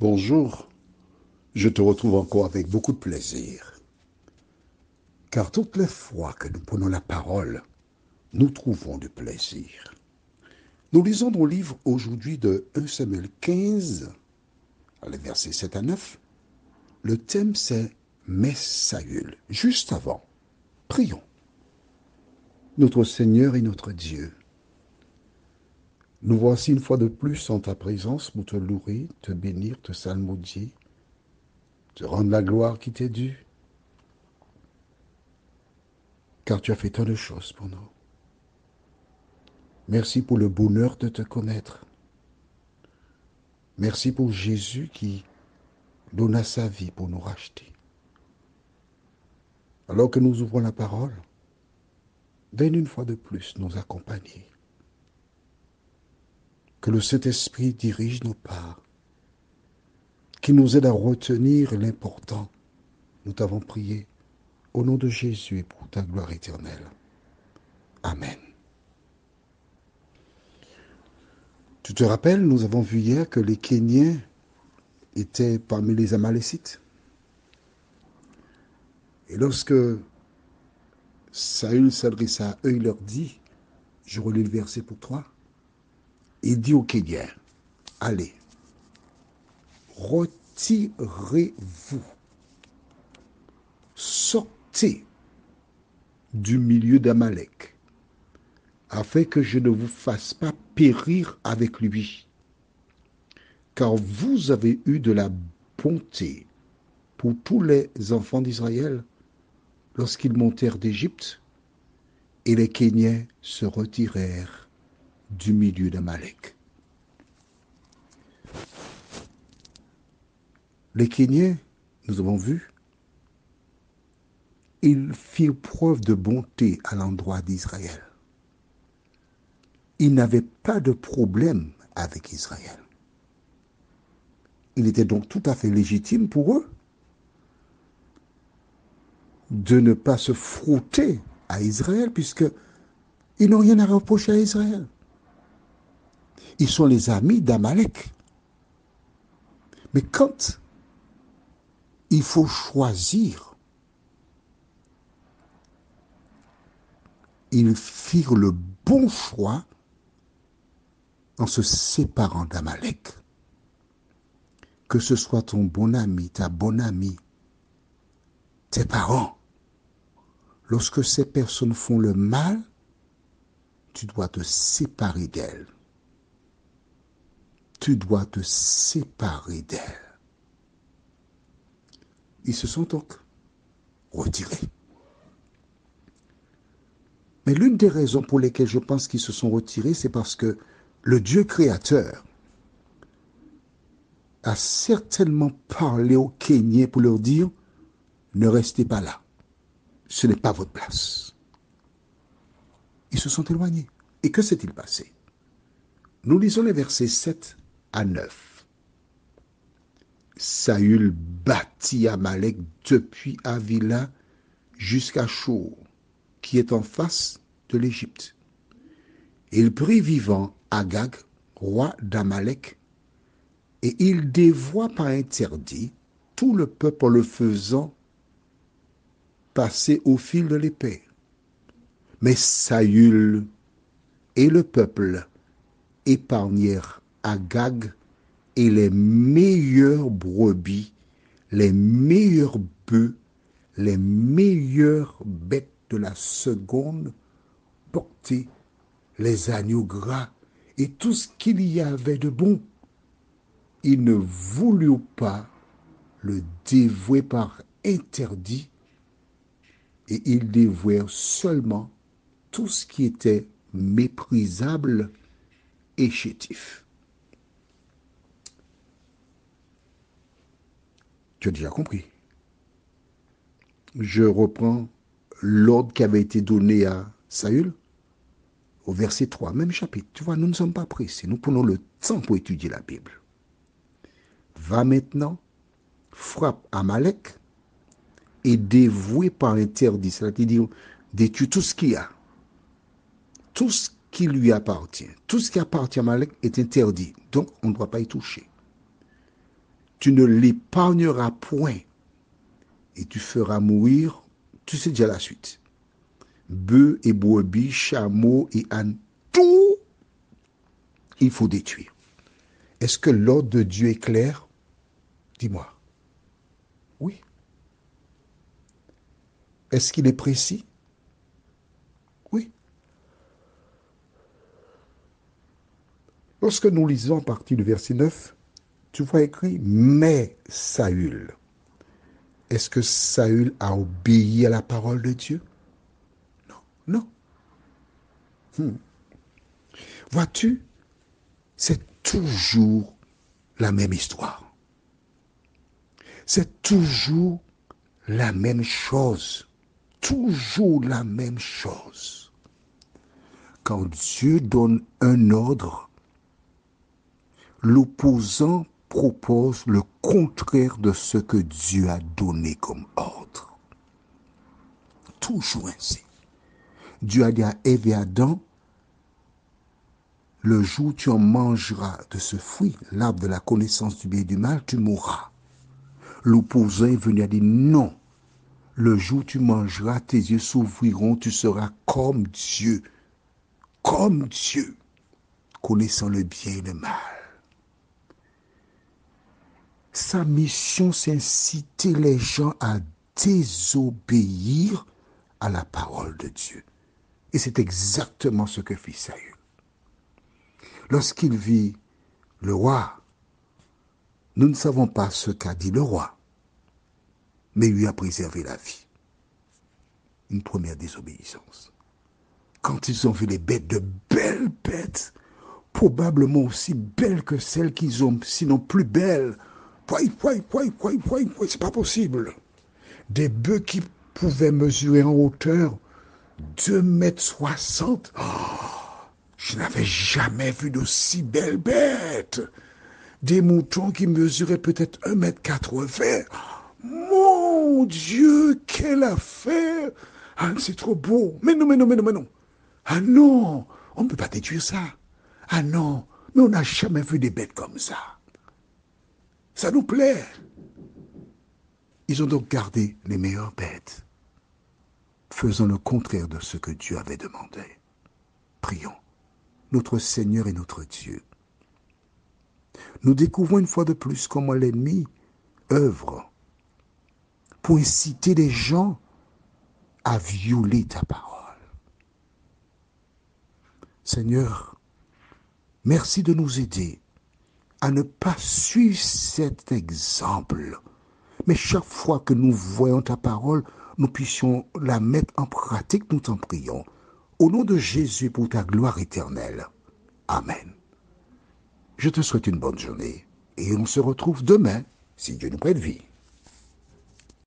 Bonjour, je te retrouve encore avec beaucoup de plaisir, car toutes les fois que nous prenons la parole, nous trouvons du plaisir. Nous lisons dans le livre aujourd'hui de 1 Samuel 15, les versets 7 à 9. Le thème c'est Mais Saül. Juste avant, prions. Notre Seigneur et notre Dieu, nous voici une fois de plus en ta présence pour te louer, te bénir, te salmodier, te rendre la gloire qui t'est due, car tu as fait tant de choses pour nous. Merci pour le bonheur de te connaître. Merci pour Jésus qui donna sa vie pour nous racheter. Alors que nous ouvrons la parole, viens une fois de plus nous accompagner. Que le Saint-Esprit dirige nos pas, qu'il nous aide à retenir l'important. Nous t'avons prié au nom de Jésus et pour ta gloire éternelle. Amen. Tu te rappelles, nous avons vu hier que les Kéniens étaient parmi les Amalécites. Et lorsque Saül s'adressa à eux, il leur dit, je relis le verset pour toi, il dit aux Kéniens, allez, retirez-vous, sortez du milieu d'Amalek, afin que je ne vous fasse pas périr avec lui, car vous avez eu de la bonté pour tous les enfants d'Israël lorsqu'ils montèrent d'Égypte, et les Kéniens se retirèrent du milieu d'Amalek. Les Kéniens, nous avons vu, ils firent preuve de bonté à l'endroit d'Israël. Ils n'avaient pas de problème avec Israël. Il était donc tout à fait légitime pour eux de ne pas se frotter à Israël, puisqu'ils n'ont rien à reprocher à Israël. Ils sont les amis d'Amalek. Mais quand il faut choisir, ils firent le bon choix en se séparant d'Amalek. Que ce soit ton bon ami, ta bonne amie, tes parents, lorsque ces personnes font le mal, tu dois te séparer d'elles. Tu dois te séparer d'elles. Ils se sont donc retirés. Mais l'une des raisons pour lesquelles je pense qu'ils se sont retirés, c'est parce que le Dieu créateur a certainement parlé aux Kéniens pour leur dire « Ne restez pas là, ce n'est pas votre place ». Ils se sont éloignés. Et que s'est-il passé? Nous lisons les versets 7 à 9. Saül bâtit Amalek depuis Havila jusqu'à Chour, qui est en face de l'Égypte. Il prit vivant Agag, roi d'Amalek, et il dévoua par interdit tout le peuple en le faisant passer au fil de l'épée. Mais Saül et le peuple épargnèrent Agag et les meilleures brebis, les meilleurs bœufs, les meilleures bêtes de la seconde portée, les agneaux gras et tout ce qu'il y avait de bon. Ils ne voulurent pas le dévouer par interdit et ils dévouèrent seulement tout ce qui était méprisable et chétif. Tu as déjà compris. Je reprends l'ordre qui avait été donné à Saül au verset 3, même chapitre. Tu vois, nous ne sommes pas pressés. Nous prenons le temps pour étudier la Bible. Va maintenant, frappe Amalek et dévoué par interdit, c'est-à-dire détruit tout ce qu'il y a. Tout ce qui lui appartient. Tout ce qui appartient à Amalek est interdit. Donc, on ne doit pas y toucher. tu ne l'épargneras point, et tu feras mourir, tu sais déjà la suite, bœufs et brebis, chameaux et ânes, tout, il faut détruire. Est-ce que l'ordre de Dieu est clair? Dis-moi. Oui. Est-ce qu'il est précis? Oui. Lorsque nous lisons à partir du verset 9, tu vois écrit « Mais Saül ». Est-ce que Saül a obéi à la parole de Dieu? Non. Vois-tu, c'est toujours la même histoire. C'est toujours la même chose. Toujours la même chose. Quand Dieu donne un ordre, l'opposant propose le contraire de ce que Dieu a donné comme ordre. Toujours ainsi. Dieu a dit à Ève et à Adam, le jour où tu en mangeras de ce fruit, l'arbre de la connaissance du bien et du mal, tu mourras. L'opposant est venu à dire non. Le jour où tu mangeras, tes yeux s'ouvriront, tu seras comme Dieu, connaissant le bien et le mal. Sa mission, c'est inciter les gens à désobéir à la parole de Dieu. Et c'est exactement ce que fit Saül. Lorsqu'il vit le roi, nous ne savons pas ce qu'a dit le roi, mais lui a préservé la vie. Une première désobéissance. Quand ils ont vu les bêtes, de belles bêtes, probablement aussi belles que celles qu'ils ont, sinon plus belles, c'est pas possible. Des bœufs qui pouvaient mesurer en hauteur 2,60 m. Oh, je n'avais jamais vu d'aussi belles bêtes. Des moutons qui mesuraient peut-être 1,80 m. Mon Dieu, quelle affaire! Ah, c'est trop beau. Mais non. Ah non, on ne peut pas détruire ça. Ah non, mais on n'a jamais vu des bêtes comme ça. Ça nous plaît. Ils ont donc gardé les meilleures bêtes, faisant le contraire de ce que Dieu avait demandé. Prions. Notre Seigneur et notre Dieu, nous découvrons une fois de plus comment l'ennemi œuvre pour inciter les gens à violer ta parole. Seigneur, merci de nous aider à ne pas suivre cet exemple, mais chaque fois que nous voyons ta parole, nous puissions la mettre en pratique, nous t'en prions. Au nom de Jésus, pour ta gloire éternelle. Amen. Je te souhaite une bonne journée et on se retrouve demain, si Dieu nous prête vie.